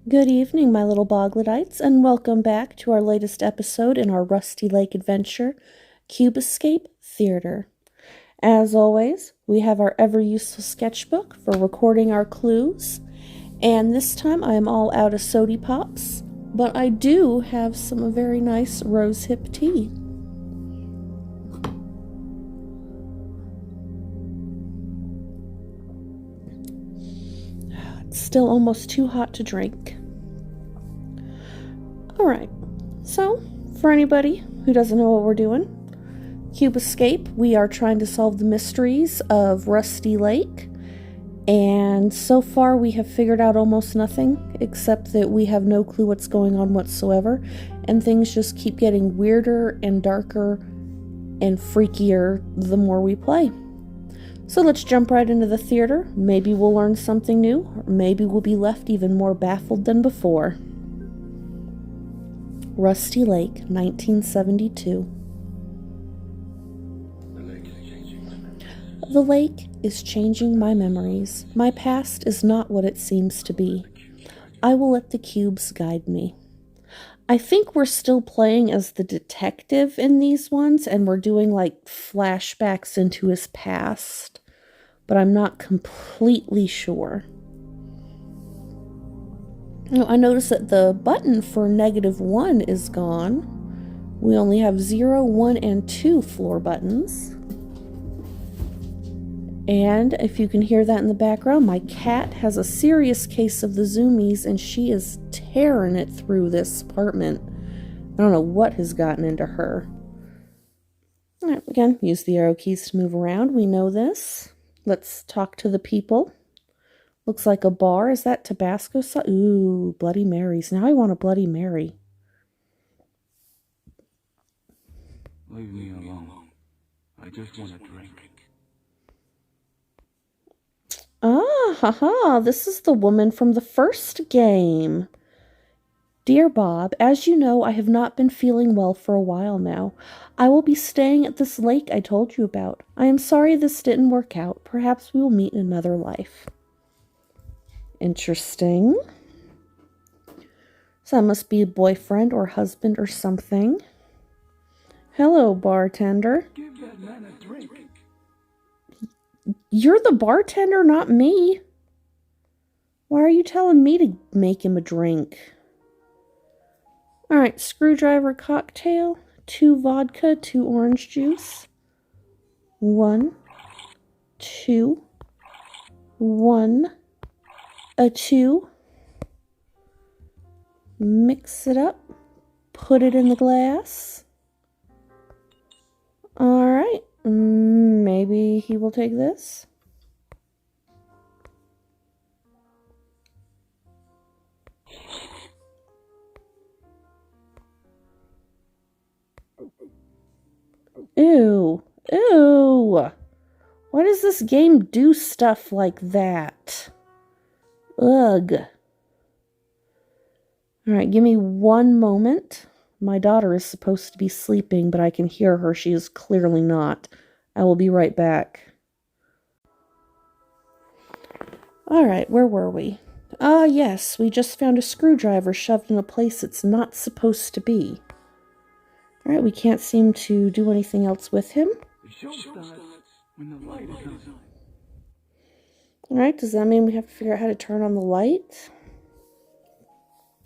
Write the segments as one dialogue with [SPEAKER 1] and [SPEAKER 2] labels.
[SPEAKER 1] Good evening, my little Bogletites, and welcome back to our latest episode in our Rusty Lake adventure, Cube Escape Theater. As always, we have our ever-useful sketchbook for recording our clues, and this time I am all out of sody pops, but I do have some very nice rosehip tea. It's still almost too hot to drink. Alright, so for anybody who doesn't know what we're doing, Cube Escape, we are trying to solve the mysteries of Rusty Lake, and so far we have figured out almost nothing, except that we have no clue what's going on whatsoever, and things just keep getting weirder and darker and freakier the more we play. So let's jump right into the theater. Maybe we'll learn something new, or maybe we'll be left even more baffled than before. Rusty Lake, 1972. The lake is changing my memories. My past is not what it seems to be. I will let the cubes guide me. I think we're still playing as the detective in these ones, and we're doing like flashbacks into his past, but I'm not completely sure. I notice that the button for -1 is gone. We only have 0, 1, and 2 floor buttons. And if you can hear that in the background, my cat has a serious case of the zoomies, and she is tearing it through this apartment. I don't know what has gotten into her. All right, again, use the arrow keys to move around. We know this. Let's talk to the people. Looks like a bar. Is that Tabasco sauce? Ooh, Bloody Marys. Now I want a Bloody Mary.
[SPEAKER 2] Leave me alone. I just want a drink.
[SPEAKER 1] Ah, haha, this is the woman from the first game. Dear Bob, as you know, I have not been feeling well for a while now. I will be staying at this lake I told you about. I am sorry this didn't work out. Perhaps we will meet in another life. Interesting. So that must be a boyfriend or husband or something. Hello, bartender.
[SPEAKER 2] Give that man a drink.
[SPEAKER 1] You're the bartender, not me. Why are you telling me to make him a drink? Alright, screwdriver cocktail, 2 vodka, 2 orange juice. 1, 2, 1, a 2. Mix it up. Put it in the glass. Alright. Maybe he will take this. Ew. Ew. Why does this game do stuff like that? Ugh. Alright, give me one moment. My daughter is supposed to be sleeping, but I can hear her. She is clearly not. I will be right back. Alright, where were we? Ah, yes, we just found a screwdriver shoved in a place it's not supposed to be. Alright, we can't seem to do anything else with him.
[SPEAKER 2] The show starts when the light comes on.
[SPEAKER 1] Alright, does that mean we have to figure out how to turn on the light?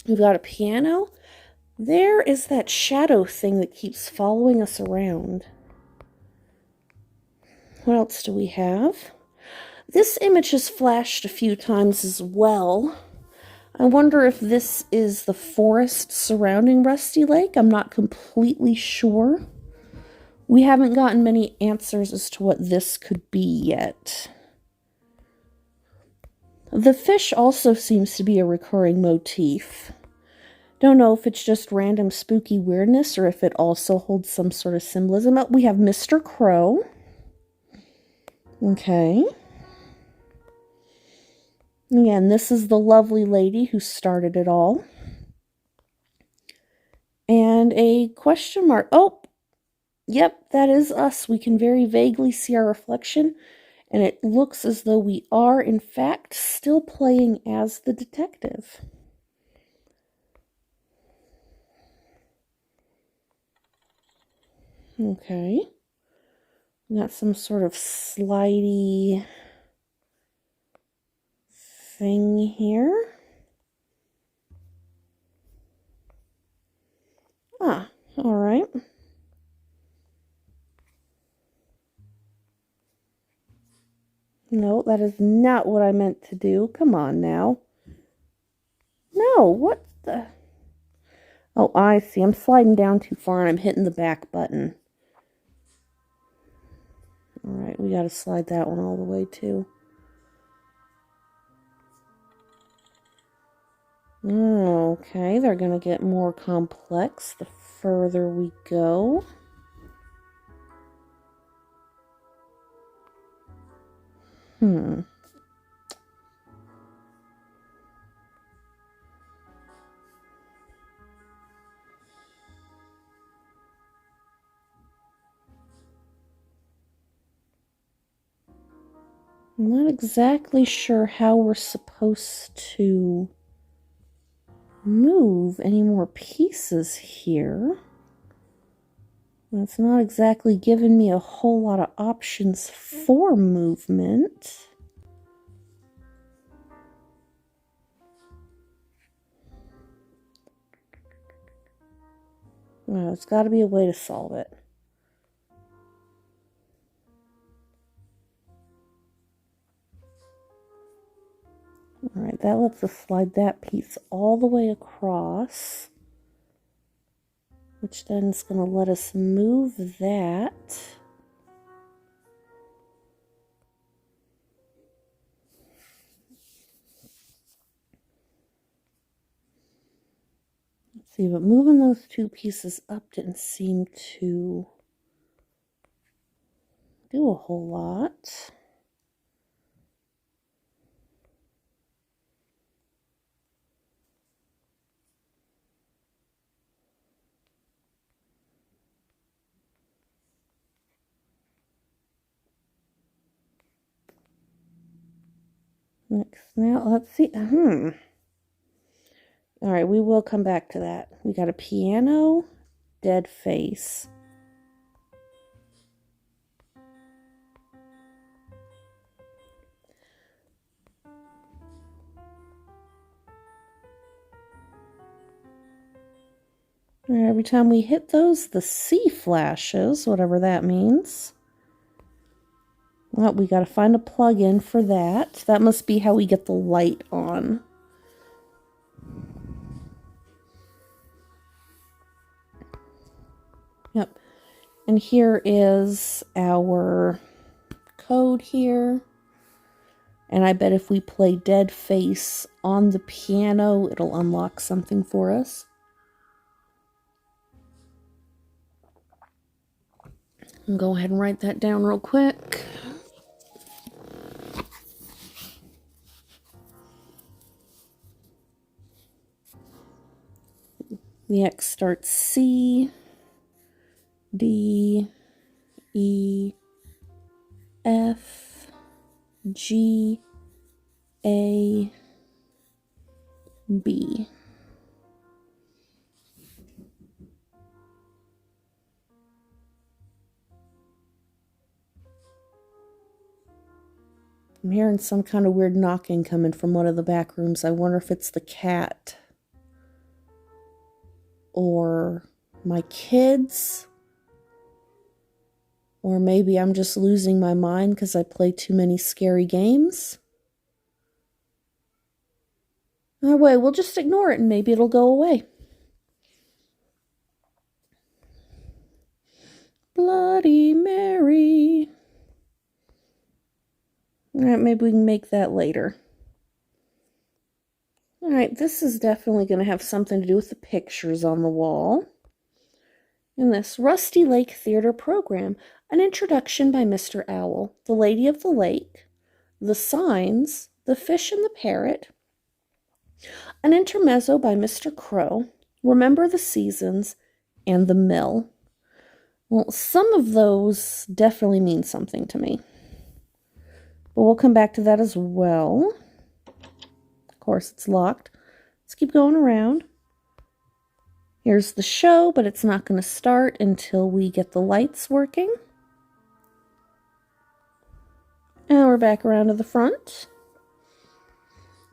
[SPEAKER 1] We've got a piano. There is that shadow thing that keeps following us around. What else do we have? This image has flashed a few times as well. I wonder if this is the forest surrounding Rusty Lake. I'm not completely sure. We haven't gotten many answers as to what this could be yet. The fish also seems to be a recurring motif. Don't know if it's just random spooky weirdness or if it also holds some sort of symbolism. Oh, we have Mr. Crow. Okay. Again, this is the lovely lady who started it all. And a question mark. Oh, yep, that is us. We can very vaguely see our reflection. And it looks as though we are, in fact, still playing as the detective. Okay. We got some sort of slidey thing here. Ah, all right. No, that is not what I meant to do. Come on now. No, what the... Oh, I see. I'm sliding down too far and I'm hitting the back button. Alright, we gotta slide that one all the way too. Okay, they're gonna get more complex the further we go. I'm not exactly sure how we're supposed to move any more pieces here. It's not exactly giving me a whole lot of options for movement. Well, there's got to be a way to solve it. Alright, that lets us slide that piece all the way across, which then is going to let us move that. Let's see, but moving those two pieces up didn't seem to do a whole lot. Next, now let's see. Alright, we will come back to that. We got a piano, dead face. Alright, every time we hit those, the C flashes, whatever that means. Well, we got to find a plug-in for that. That must be how we get the light on. Yep. And here is our code here. And I bet if we play Dead Face on the piano, it'll unlock something for us. I'll go ahead and write that down real quick. The X starts C, D, E, F, G, A, B. I'm hearing some kind of weird knocking coming from one of the back rooms. I wonder if it's the cat or my kids, or maybe I'm just losing my mind because I play too many scary games. Anyway, we'll just ignore it and maybe it'll go away. Bloody Mary. Alright, maybe we can make that later. Alright, this is definitely going to have something to do with the pictures on the wall. In this Rusty Lake Theater program, an introduction by Mr. Owl, the Lady of the Lake, the Signs, the Fish and the Parrot, an intermezzo by Mr. Crow, Remember the Seasons, and the Mill. Well, some of those definitely mean something to me. But we'll come back to that as well. Of course, it's locked. Let's keep going around. Here's the show, but it's not going to start until we get the lights working. And we're back around to the front.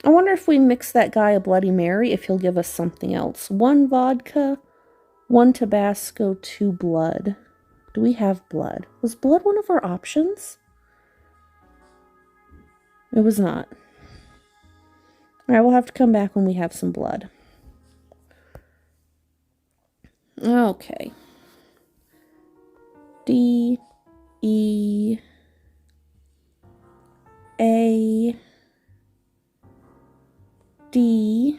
[SPEAKER 1] I wonder if we mix that guy a Bloody Mary, if he'll give us something else. 1 vodka, 1 Tabasco, 2 blood. Do we have blood? Was blood one of our options? It was not. Alright, we'll have to come back when we have some blood. Okay. D, E, A, D,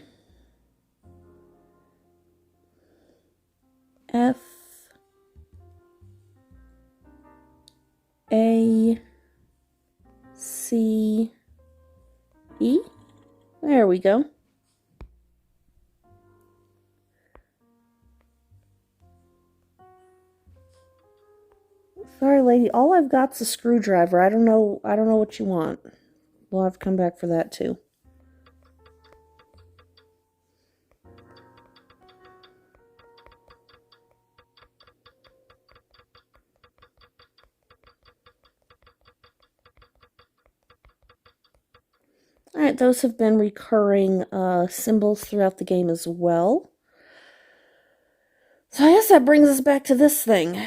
[SPEAKER 1] F, A, C, E. There we go. Sorry, lady. All I've got's a screwdriver. I don't know what you want. We'll have to come back for that too. Alright, those have been recurring symbols throughout the game as well. So I guess that brings us back to this thing.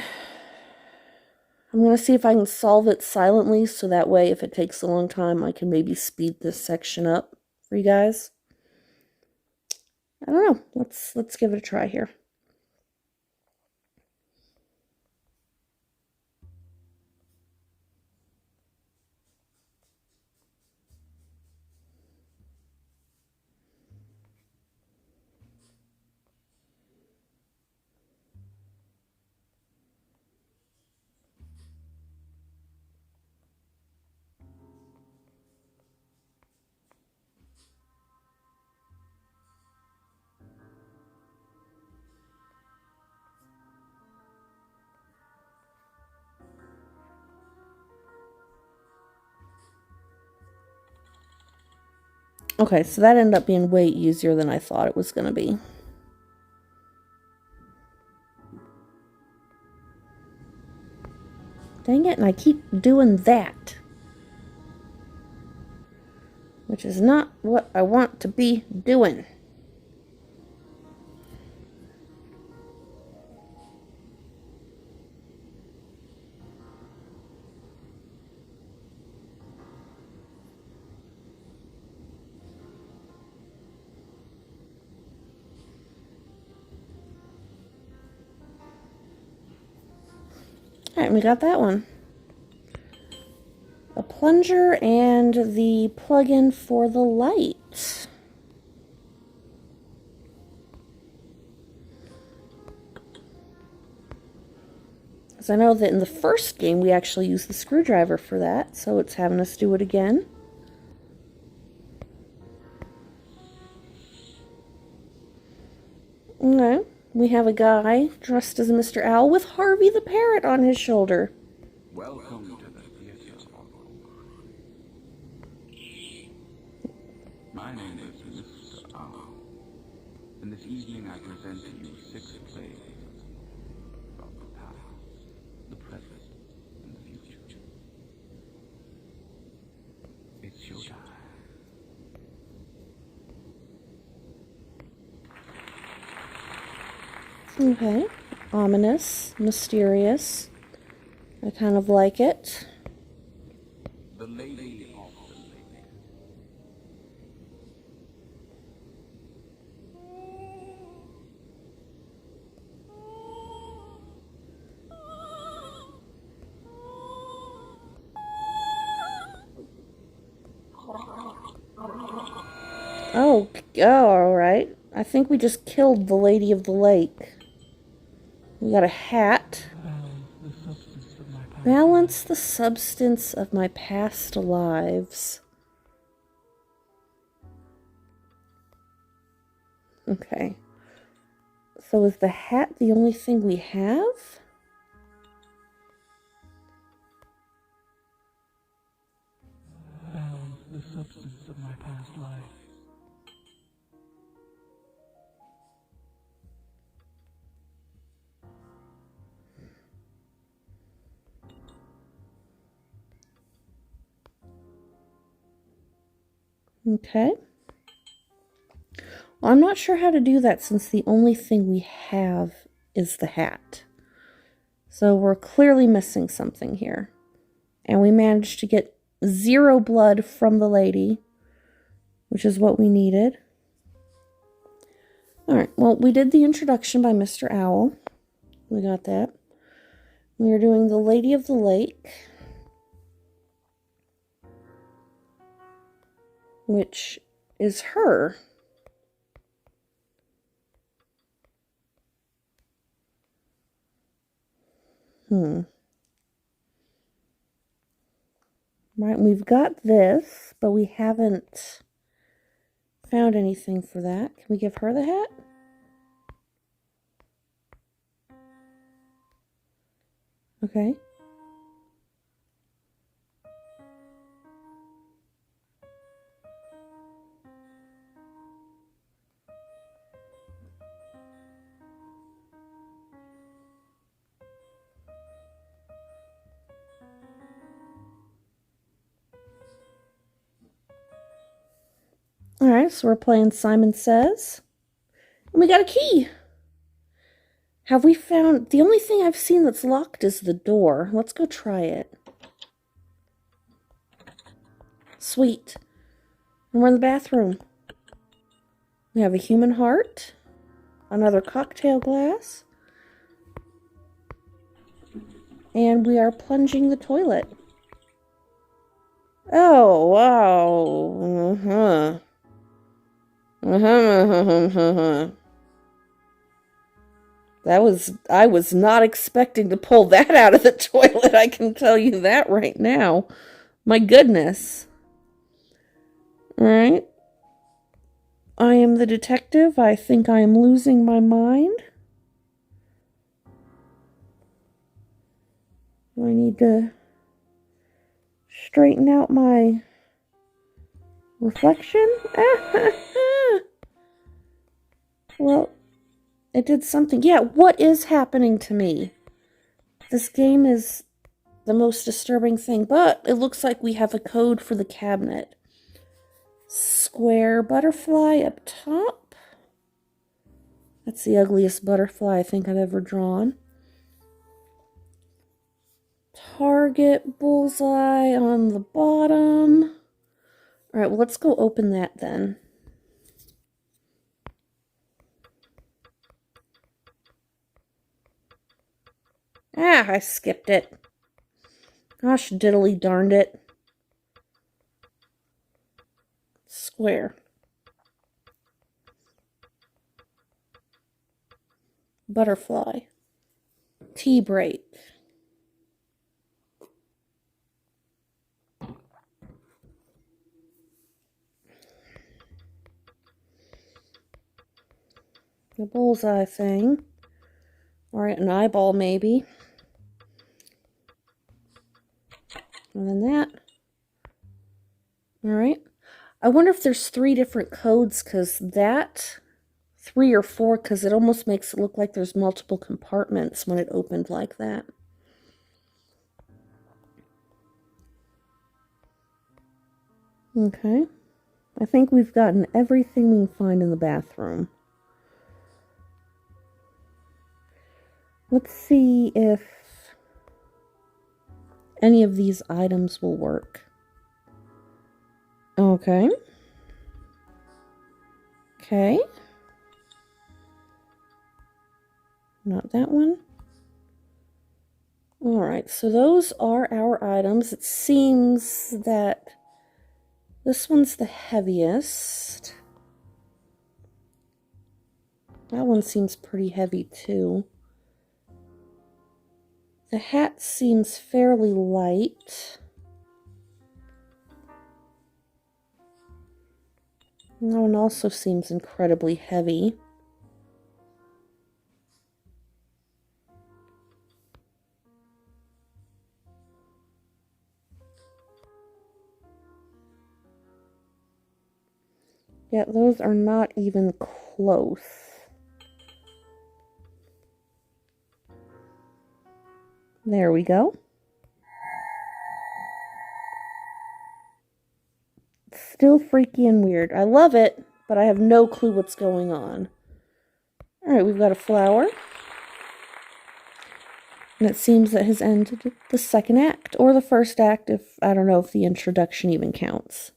[SPEAKER 1] I'm going to see if I can solve it silently, so that way if it takes a long time, I can maybe speed this section up for you guys. I don't know. Let's give it a try here. Okay, so that ended up being way easier than I thought it was going to be. Dang it, and I keep doing that. Which is not what I want to be doing. Alright, we got that one. A plunger and the plug-in for the light. Because I know that in the first game we actually used the screwdriver for that, so it's having us do it again. Okay, we have a guy dressed as Mr. Owl with Harvey the Parrot on his shoulder.
[SPEAKER 2] Welcome to the theater. My name is Mr. Owl, and this evening I present to you 6 plays about the past, the present, and the future. It's your time.
[SPEAKER 1] Okay, ominous, mysterious. I kind of like it.
[SPEAKER 2] The Lady of the Lake.
[SPEAKER 1] Oh, alright. I think we just killed the Lady of the Lake. We got a hat. Balance the substance of my past lives. Okay. So is the hat the only thing we have?
[SPEAKER 2] Balance the substance of my past life.
[SPEAKER 1] Okay. Well, I'm not sure how to do that since the only thing we have is the hat. So we're clearly missing something here. And we managed to get 0 blood from the lady, which is what we needed. Alright, well, we did the introduction by Mr. Owl. We got that. We are doing the Lady of the Lake, which is her. Right, we've got this, but we haven't found anything for that. Can we give her the hat? Okay. Alright, so we're playing Simon Says. And we got a key! Have we found... The only thing I've seen that's locked is the door. Let's go try it. Sweet. And we're in the bathroom. We have a human heart. Another cocktail glass. And we are plunging the toilet. Oh, wow. I was not expecting to pull that out of the toilet, I can tell you that right now. My goodness. Alright. I am the detective. I think I am losing my mind. I need to straighten out my reflection. Well, it did something. Yeah, what is happening to me? This game is the most disturbing thing, but it looks like we have a code for the cabinet. Square butterfly up top. That's the ugliest butterfly I think I've ever drawn. Target bullseye on the bottom. Alright, well, let's go open that then. Ah, I skipped it. Gosh, diddly darned it. Square. Butterfly. T-break. The bullseye thing. Alright, an eyeball maybe. And then that. Alright. I wonder if there's 3 different codes, because that... 3 or 4, because it almost makes it look like there's multiple compartments when it opened like that. Okay. I think we've gotten everything we can find in the bathroom. Let's see if any of these items will work. Okay. Okay. Not that one. Alright, so those are our items. It seems that this one's the heaviest. That one seems pretty heavy too. The hat seems fairly light. That one also seems incredibly heavy. Yeah, those are not even close. There we go. Still freaky and weird. I love it, but I have no clue what's going on. Alright, we've got a flower. And it seems that has ended the second act, or the first act, if I don't know if the introduction even counts.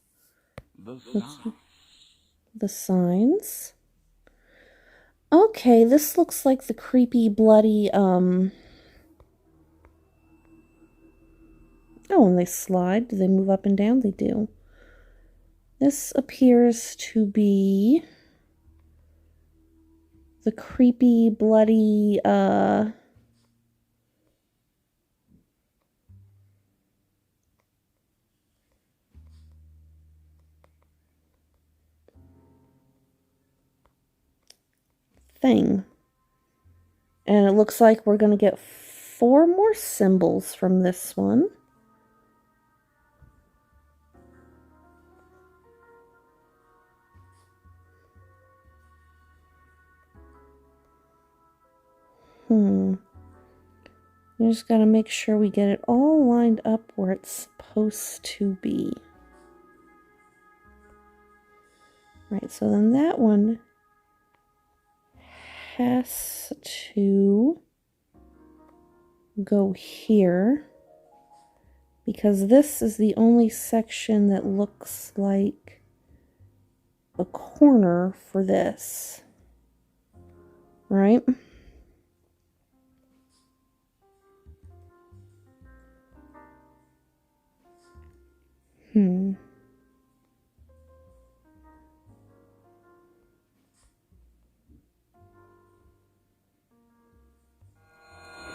[SPEAKER 1] The signs. Okay, this looks like the creepy, bloody, Oh, and they slide. Do they move up and down? They do. This appears to be the creepy, bloody, thing. And it looks like we're going to get 4 more symbols from this one. You just got to make sure we get it all lined up where it's supposed to be. Right, so then that one has to go here, because this is the only section that looks like a corner for this, right?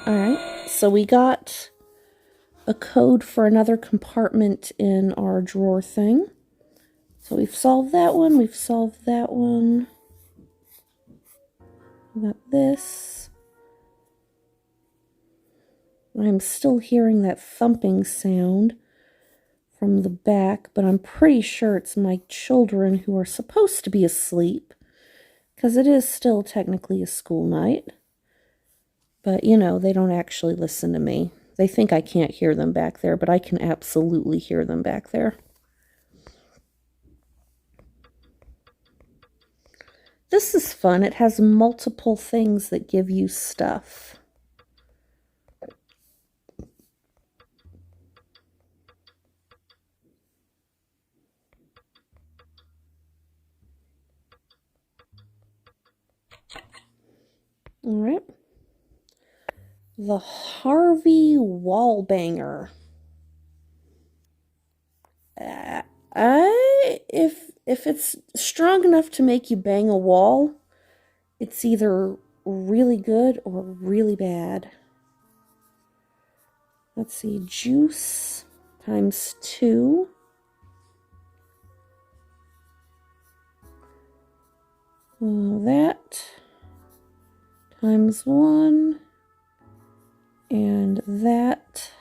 [SPEAKER 1] Alright, so we got a code for another compartment in our drawer thing. So we've solved that one, we've solved that one. We got this. I'm still hearing that thumping sound from the back, but I'm pretty sure it's my children who are supposed to be asleep, because it is still technically a school night. But, you know, they don't actually listen to me. They think I can't hear them back there, but I can absolutely hear them back there. This is fun. It has multiple things that give you stuff. All right. The Harvey Wallbanger. If it's strong enough to make you bang a wall, it's either really good or really bad. Let's see, juice times 2. That times 1. And that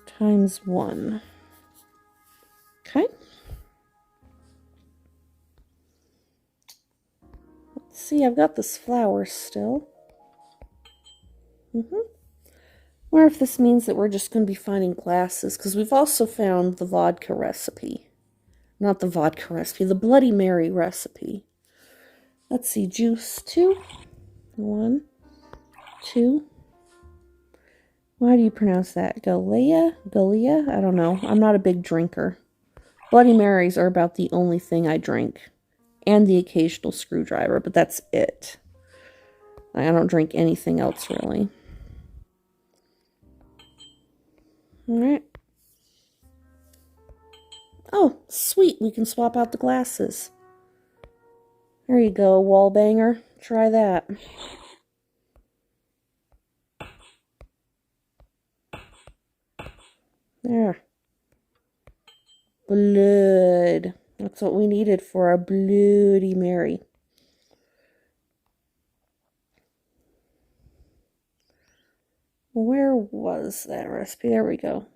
[SPEAKER 1] times 1. Okay. Let's see, I've got this flower still. Wonder if this means that we're just going to be finding glasses, because we've also found the vodka recipe. Not the vodka recipe, the Bloody Mary recipe. Let's see, juice 2. 1, 2. Why do you pronounce that? Galea? Galea? I don't know. I'm not a big drinker. Bloody Marys are about the only thing I drink. And the occasional screwdriver, but that's it. I don't drink anything else, really. Alright. Oh, sweet. We can swap out the glasses. There you go, wall banger. Try that. There. Blood. That's what we needed for our Bloody Mary. Where was that recipe? There we go.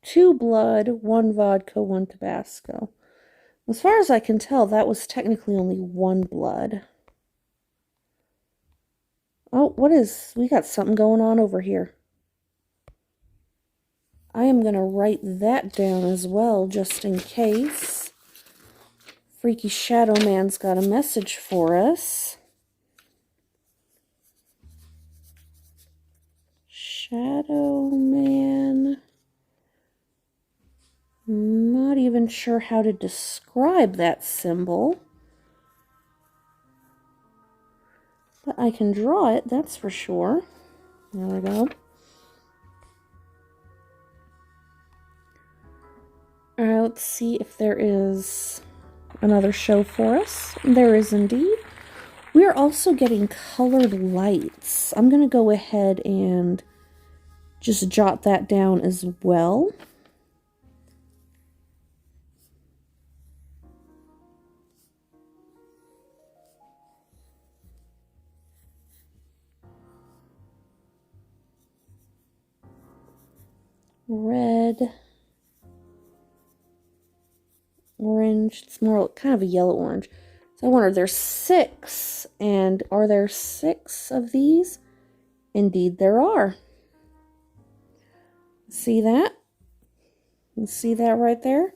[SPEAKER 1] 2 blood, 1 vodka, 1 Tabasco. As far as I can tell, that was technically only 1 blood. Oh, what is... We got something going on over here. I am going to write that down as well, just in case. Freaky Shadow Man's got a message for us. Shadow Man. Not even sure how to describe that symbol. But I can draw it, that's for sure. There we go. Alright, let's see if there is another show for us. There is indeed. We are also getting colored lights. I'm going to go ahead and just jot that down as well. Red, orange, it's more kind of a yellow orange. So I wonder, there's 6, and are there 6 of these? Indeed there are. See that? You see that right there?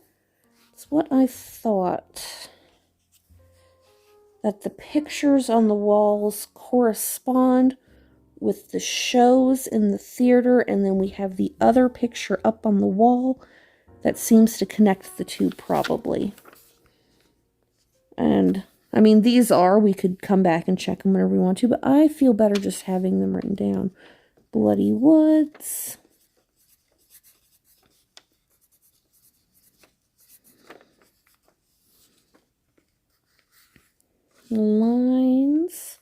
[SPEAKER 1] It's what I thought. That the pictures on the walls correspond with the shows in the theater, and then we have the other picture up on the wall that seems to connect the two, probably. And, I mean, we could come back and check them whenever we want to, but I feel better just having them written down. Bloody Woods. Lines.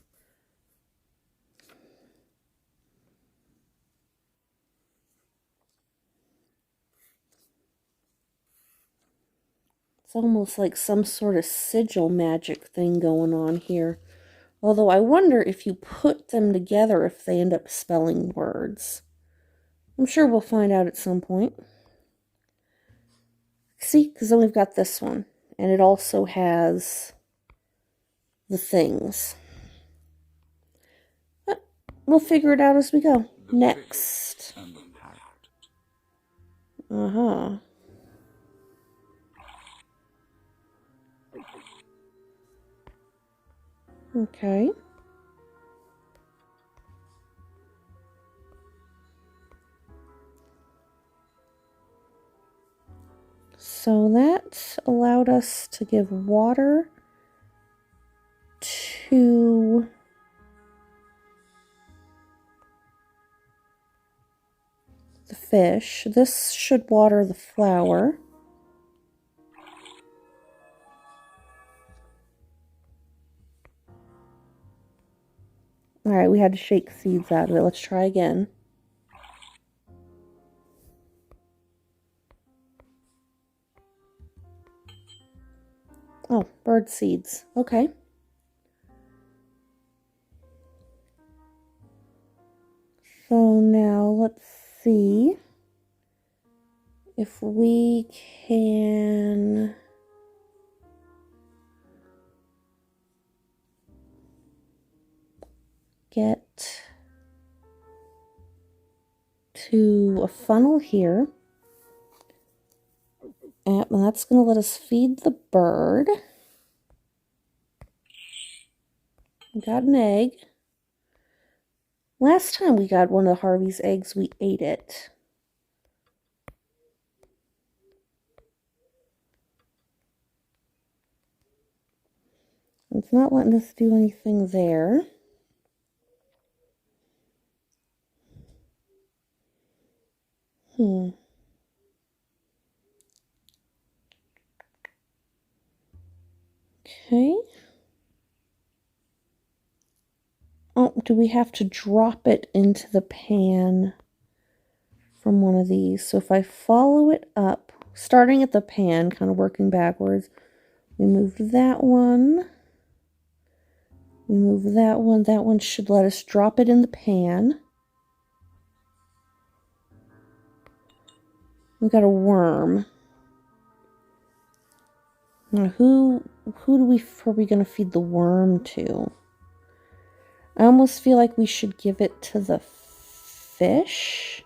[SPEAKER 1] It's almost like some sort of sigil magic thing going on here. Although I wonder if you put them together if they end up spelling words. I'm sure we'll find out at some point. See, because then we've got this one. And it also has the things. But we'll figure it out as we go. Next. Uh-huh. Okay. So that allowed us to give water to the fish. This should water the flower. Alright, we had to shake seeds out of it. Let's try again. Oh, bird seeds. Okay. So now let's see if we can get to a funnel here. And that's going to let us feed the bird. We got an egg. Last time we got one of Harvey's eggs, we ate it. It's not letting us do anything there. Okay. Oh, do we have to drop it into the pan from one of these? So if I follow it up, starting at the pan, kind of working backwards, we move that one. We move that one. That one should let us drop it in the pan. We got a worm. Now, who are we going to feed the worm to? I almost feel like we should give it to the fish.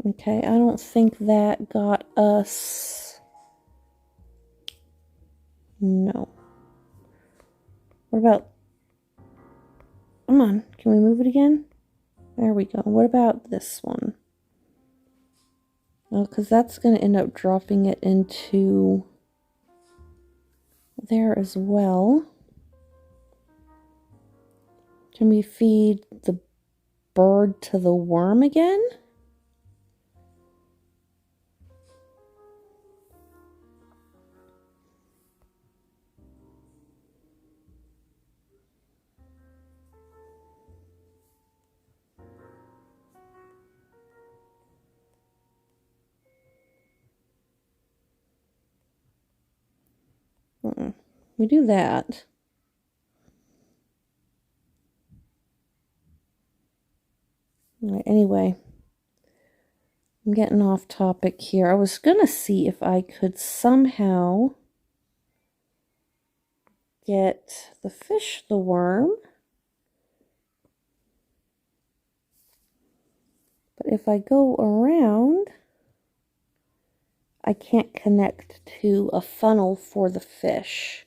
[SPEAKER 1] Okay, I don't think that got us... No. What about... Come on, can we move it again? There we go. What about this one? Well, because that's going to end up dropping it into there as well. Can we feed the bird to the worm again? We do that. Right, anyway, I'm getting off topic here. I was going to see if I could somehow get the fish the worm. But if I go around, I can't connect to a funnel for the fish.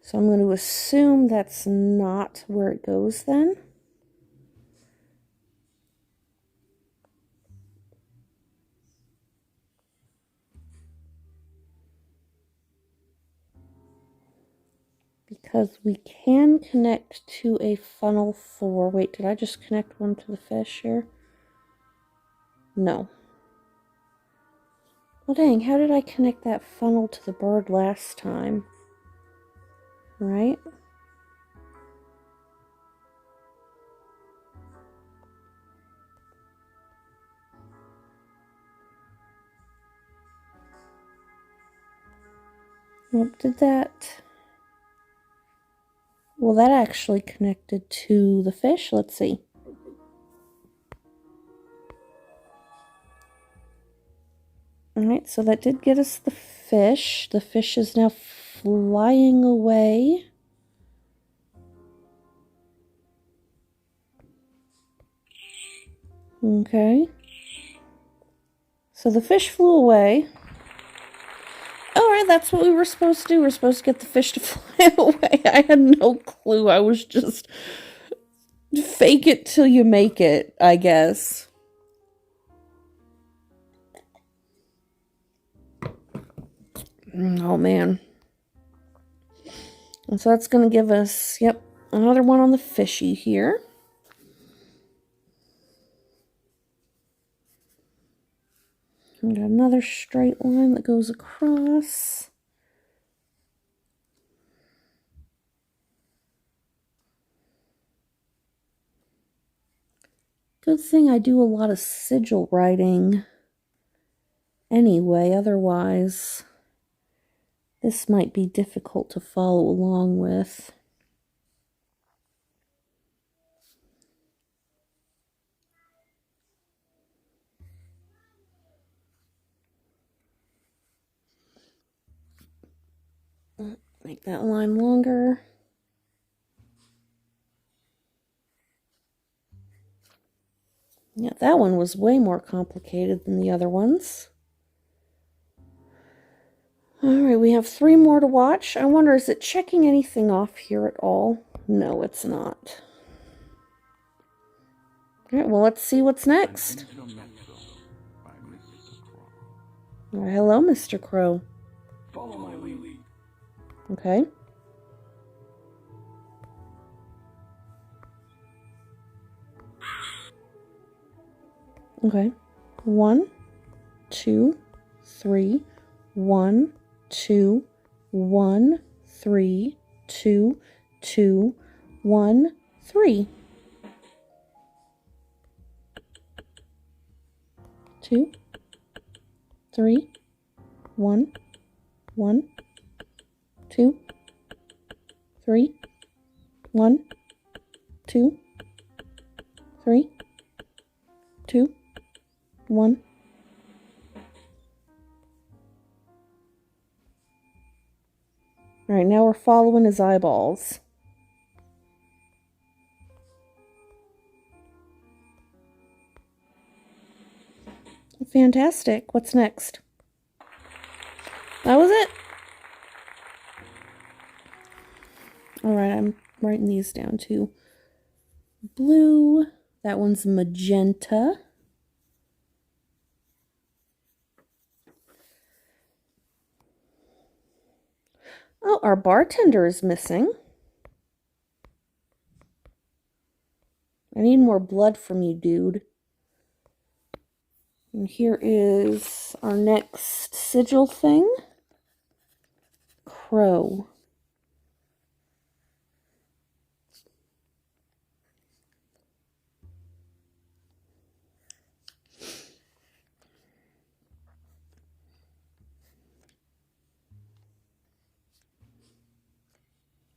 [SPEAKER 1] So I'm going to assume that's not where it goes then. Because we can connect to a funnel for... Wait, did I just connect one to the fish here? No. Well, dang, how did I connect that funnel to the bird last time? Right? Nope, did that... Well, that actually connected to the fish. Let's see. Alright, so that did get us the fish. The fish is now flying away. Okay. So the fish flew away. Alright, that's what we were supposed to do. We're supposed to get the fish to fly away. I had no clue. I was just... Fake it till you make it, I guess. Oh, man. And so that's going to give us, yep, another one on the fishy here. We got another straight line that goes across. Good thing I do a lot of sigil writing anyway, otherwise this might be difficult to follow along with. Make that line longer. Yeah, that one was way more complicated than the other ones. Alright, we have 3 more to watch. I wonder, is it checking anything off here at all? No, it's not. Alright, well, let's see what's next. Well, hello, Mr. Crow.
[SPEAKER 2] Follow my lead.
[SPEAKER 1] Okay. Okay. 1, 2, 3. 1, 2, 1, 3, 2, 2, 1, 3. 2, 3, 1, 1, 2, 3, 1, 2, 3, 2, 1. Alright, now we're following his eyeballs. Fantastic. What's next? That was it? Alright, I'm writing these down too. Blue. That one's magenta. Oh, our bartender is missing. I need more blood from you, dude. And here is our next sigil thing. Crow.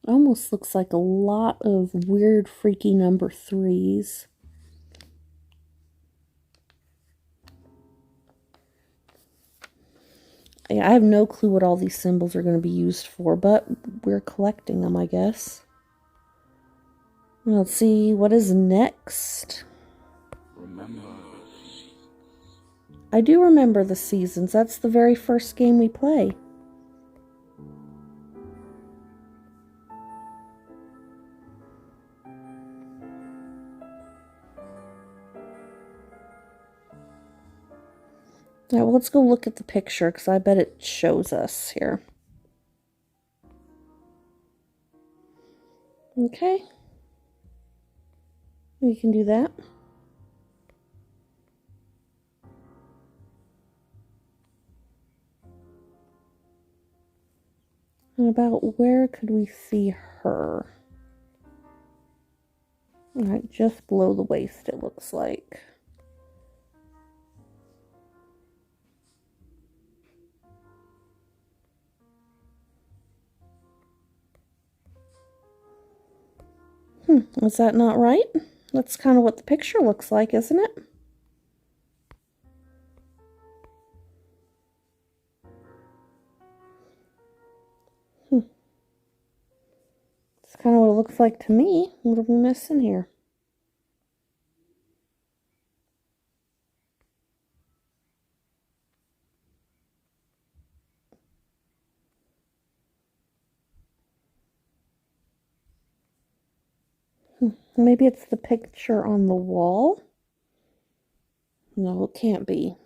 [SPEAKER 1] Almost looks like a lot of weird, freaky number 3s. Yeah, I have no clue what all these symbols are going to be used for, but we're collecting them, I guess. Let's see, what is next?
[SPEAKER 2] Remember.
[SPEAKER 1] I do remember the seasons. That's the very first game we play. Alright, well, let's go look at the picture, because I bet it shows us here. Okay. We can do that. And about where could we see her? Alright, just below the waist, it looks like. Is that not right? That's kind of what the picture looks like, isn't it? It's kind of what it looks like to me. What are we missing here? Maybe it's the picture on the wall? No, it can't be.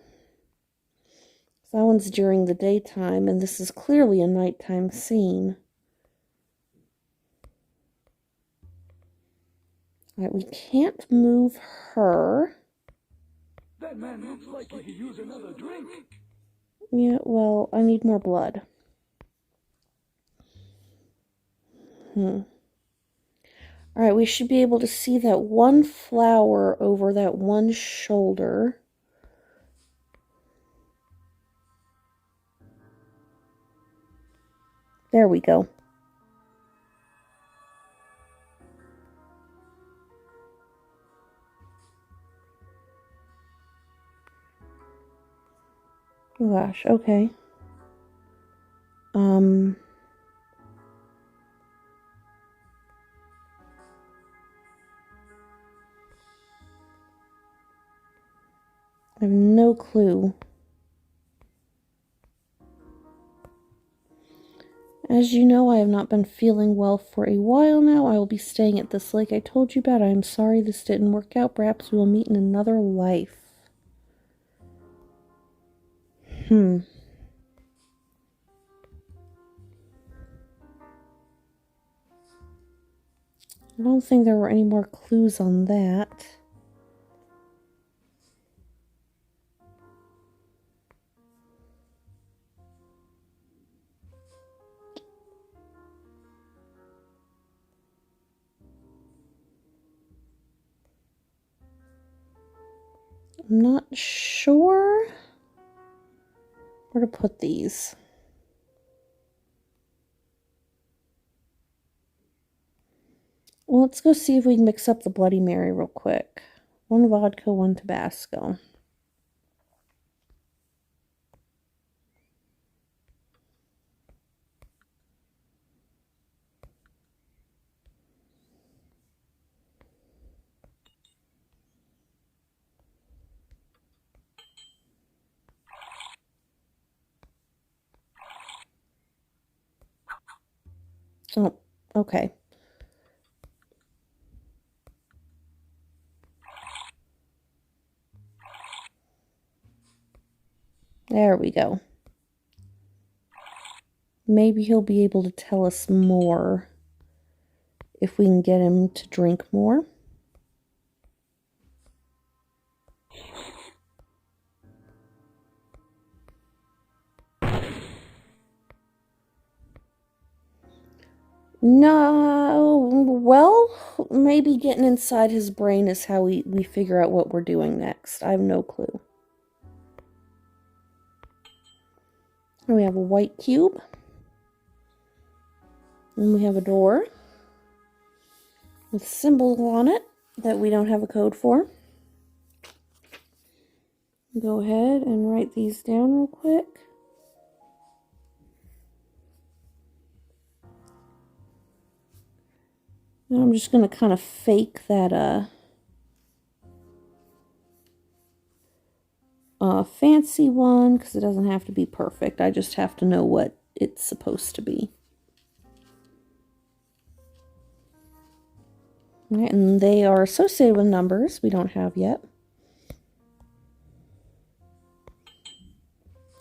[SPEAKER 1] That one's during the daytime, and this is clearly a nighttime scene. Alright, we can't move her.
[SPEAKER 2] That man looks like he could use another drink.
[SPEAKER 1] Yeah, well, I need more blood. Alright, we should be able to see that one flower over that one shoulder. There we go. Oh gosh, okay. I have no clue. As you know, I have not been feeling well for a while now. I will be staying at this lake I told you about. I am sorry this didn't work out. Perhaps we will meet in another life. I don't think there were any more clues on that. I'm not sure where to put these. Well, let's go see if we can mix up the Bloody Mary real quick. 1 vodka, 1 Tabasco. Oh, okay. There we go. Maybe he'll be able to tell us more if we can get him to drink more. No, well, maybe getting inside his brain is how we figure out what we're doing next. I have no clue. And we have a white cube. And we have a door with symbols on it that we don't have a code for. Go ahead and write these down real quick. Now I'm just going to kind of fake that fancy one because it doesn't have to be perfect. I just have to know what it's supposed to be. All right, and they are associated with numbers we don't have yet.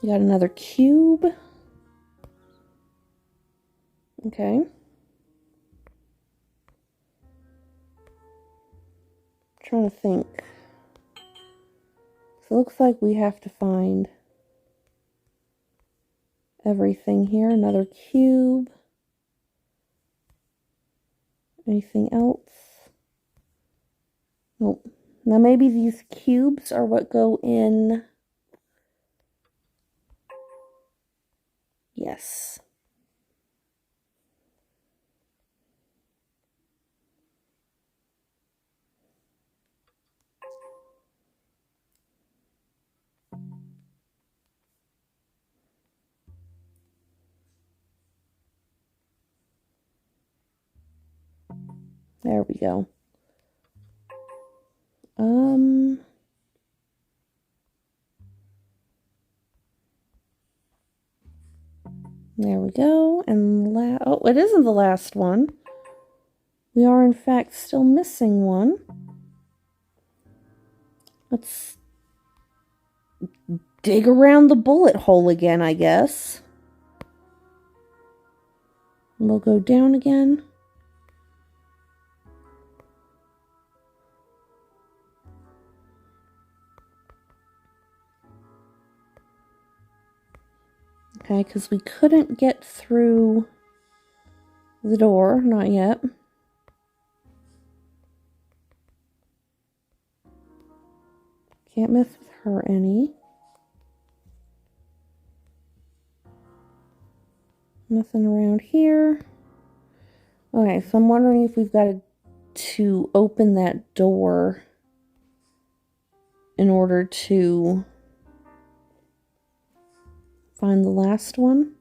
[SPEAKER 1] We got another cube. Okay. Trying to think. So it looks like we have to find everything here. Another cube. Anything else? Nope. Now maybe these cubes are what go in. Yes. There we go. There we go. And oh, it isn't the last one. We are in fact still missing one. Let's dig around the bullet hole again, I guess. And we'll go down again. Okay, because we couldn't get through the door, not yet. Can't mess with her any. Nothing around here. Okay, so I'm wondering if we've got to open that door in order to find the last one.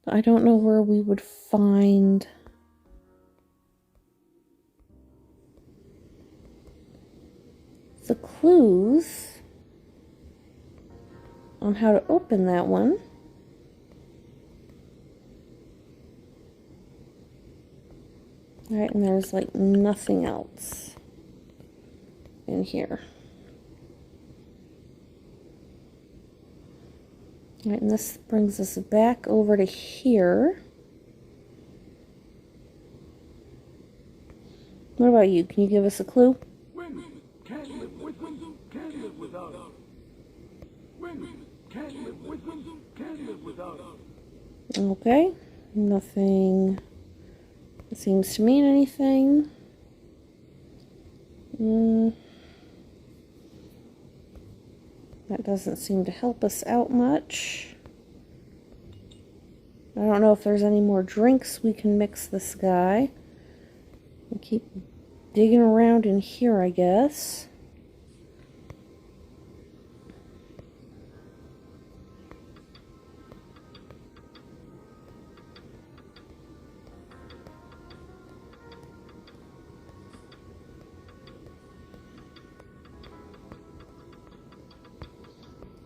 [SPEAKER 1] I don't know where we would find the clues on how to open that one. Alright, and there's like nothing else in here. Alright, and this brings us back over to here. What about you? Can you give us a clue?
[SPEAKER 2] Women can't live with them, can't live without them. Women can't live with them, can't live without them.
[SPEAKER 1] Okay, nothing seems to mean anything. That doesn't seem to help us out much. I don't know if there's any more drinks we can mix this guy. We'll keep digging around in here, I guess.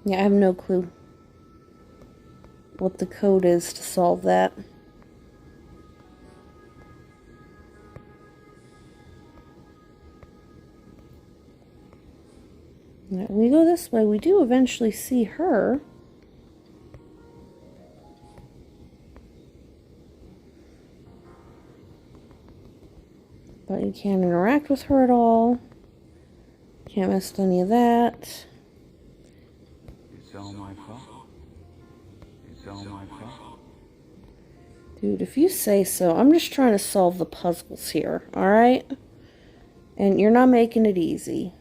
[SPEAKER 1] Yeah, I have no clue what the code is to solve that. Right, we go this way. We do eventually see her. But you can't interact with her at all. Can't mess with any of that.
[SPEAKER 2] It's all my fault. It's all my fault.
[SPEAKER 1] Dude, if you say so. I'm just trying to solve the puzzles here, alright? And you're not making it easy.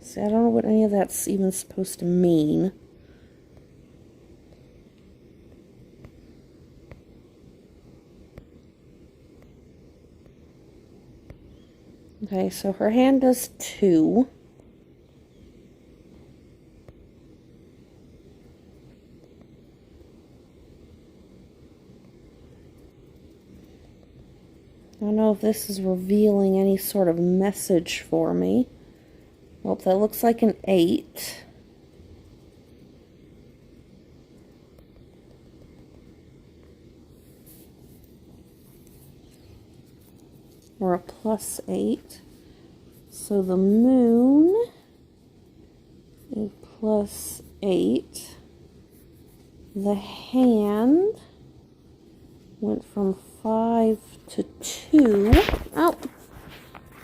[SPEAKER 1] See, I don't know what any of that's even supposed to mean. Okay, so her hand does 2. I don't know if this is revealing any sort of message for me. Well, that looks like an 8. Or a +8. So the moon is +8. The hand went from 5 to 2. Oh!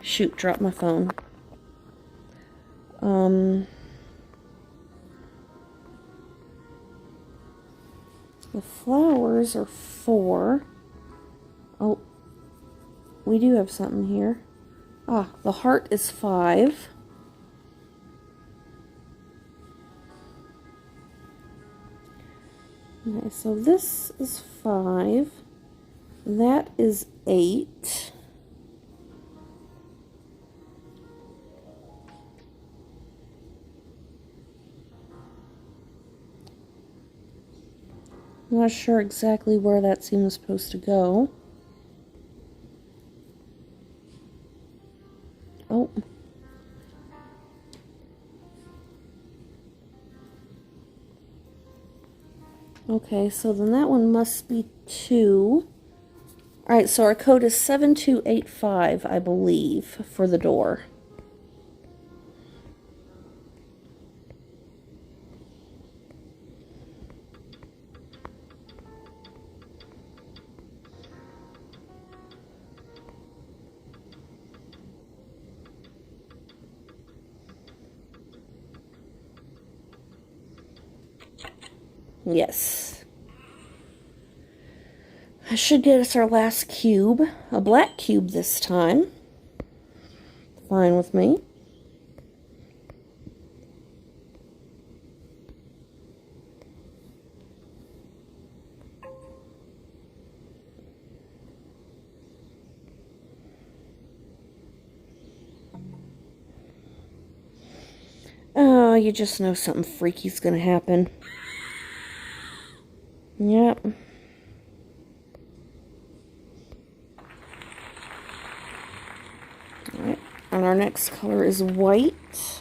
[SPEAKER 1] Shoot, dropped my phone. The flowers are 4. Oh, we do have something here. Ah, the heart is 5. Okay, so this is 5. That is 8. I'm not sure exactly where that seems supposed to go. Oh. Okay, so then that one must be 2. Alright, so our code is 7285, I believe, for the door. Yes. I should get us our last cube. A black cube this time. Fine with me. Oh, you just know something freaky's gonna happen. Yep. Alright, and our next color is white.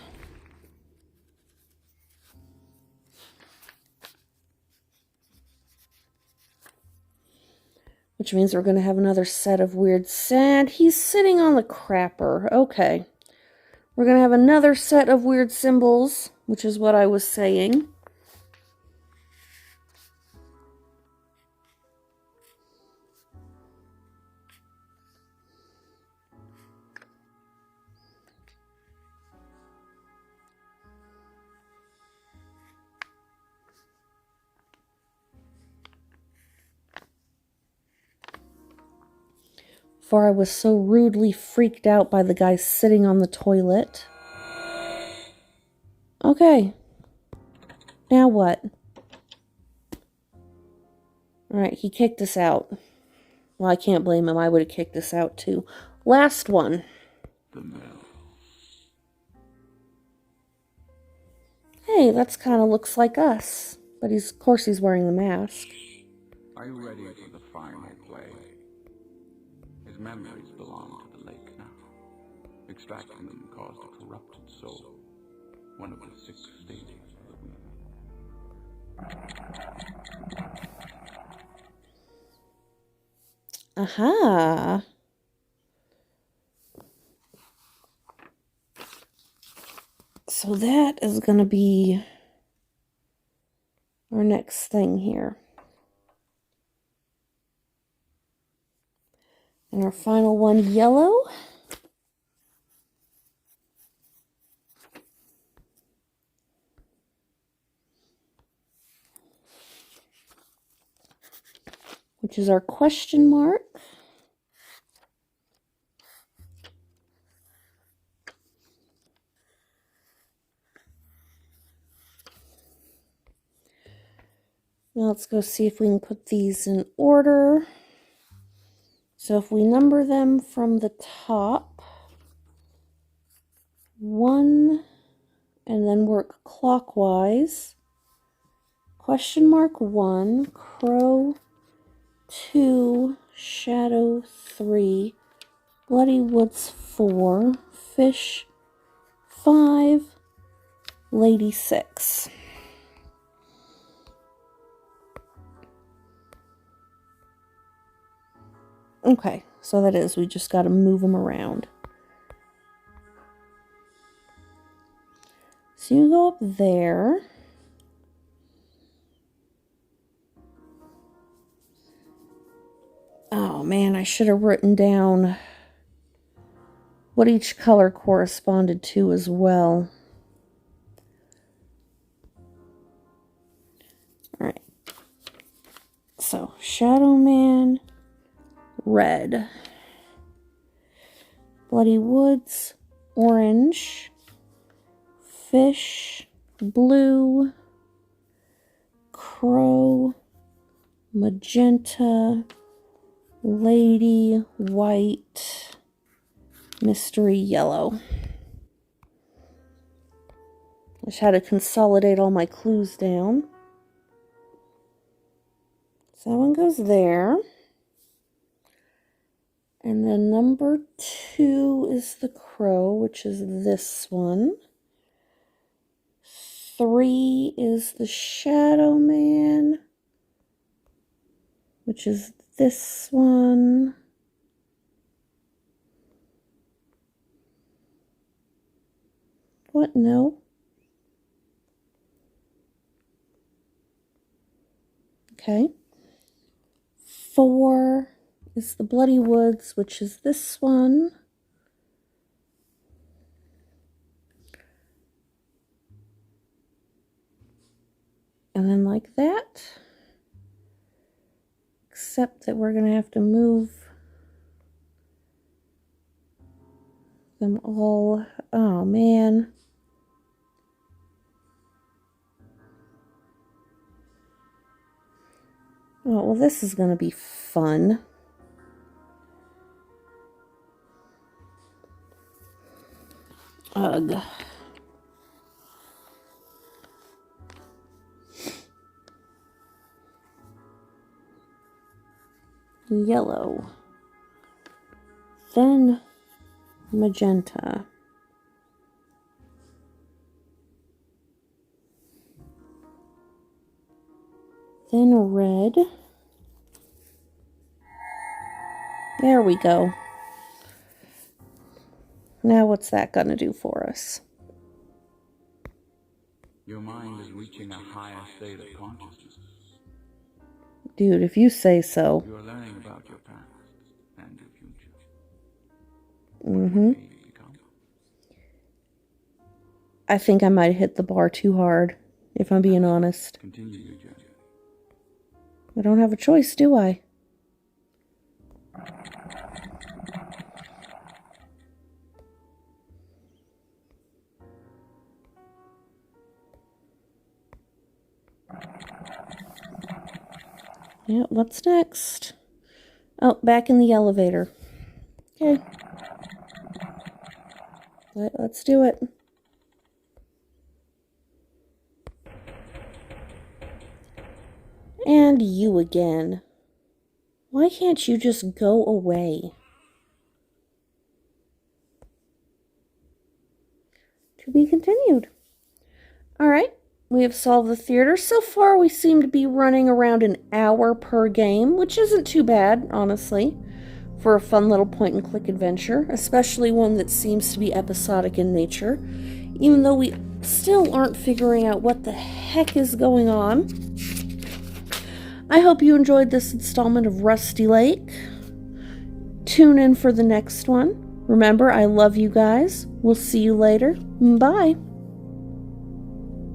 [SPEAKER 1] Which means we're going to have another set of weird sand. He's sitting on the crapper. Okay. We're going to have another set of weird symbols, which is what I was saying. For I was so rudely freaked out by the guy sitting on the toilet. Okay. Now what? Alright, he kicked us out. Well, I can't blame him. I would have kicked us out too. Last one.
[SPEAKER 2] The mill.
[SPEAKER 1] Hey, that's kind of looks like us. But of course he's wearing the mask.
[SPEAKER 2] Are you ready for the final play? His memories belong to the lake now. Extracting them caused a corrupted soul. One of the 6 stages of the wheel.
[SPEAKER 1] Aha. So that is going to be our next thing here. And our final one, yellow. Which is our question mark. Now let's go see if we can put these in order. So if we number them from the top, 1, and then work clockwise. Question mark 1, crow 2, shadow 3, bloody woods 4, fish 5, lady 6. Okay, so that is, we just got to move them around. So you go up there. Oh man, I should have written down what each color corresponded to as well. Alright. So, Shadow Man, red. Bloody Woods, orange. Fish, blue. Crow, magenta. Lady, white. Mystery, yellow. I just had to consolidate all my clues down. So that one goes there. And then number 2 is the crow, which is this one. 3 is the Shadow Man, which is this one. What? No. Okay. 4 is the Bloody Woods, which is this one. And then like that. Except that we're going to have to move them all. Oh, man. Oh, well, this is going to be fun. Ugh. Yellow. Then magenta. Then red. There we go. Now what's that going to do for us?
[SPEAKER 2] Your mind is reaching a higher state of consciousness.
[SPEAKER 1] Dude, if you say so.
[SPEAKER 2] You are learning about your past and your future.
[SPEAKER 1] Mm-hmm. I think I might have hit the bar too hard, if I'm being honest.
[SPEAKER 2] Continue your journey.
[SPEAKER 1] I don't have a choice, do I? Yeah, what's next? Oh, back in the elevator. Okay. Let's do it. And you again. Why can't you just go away? To be continued. Alright, we have solved the theater. So far, we seem to be running around an hour per game, which isn't too bad, honestly, for a fun little point-and-click adventure, especially one that seems to be episodic in nature, even though we still aren't figuring out what the heck is going on. I hope you enjoyed this installment of Rusty Lake. Tune in for the next one. Remember, I love you guys. We'll see you later. Bye.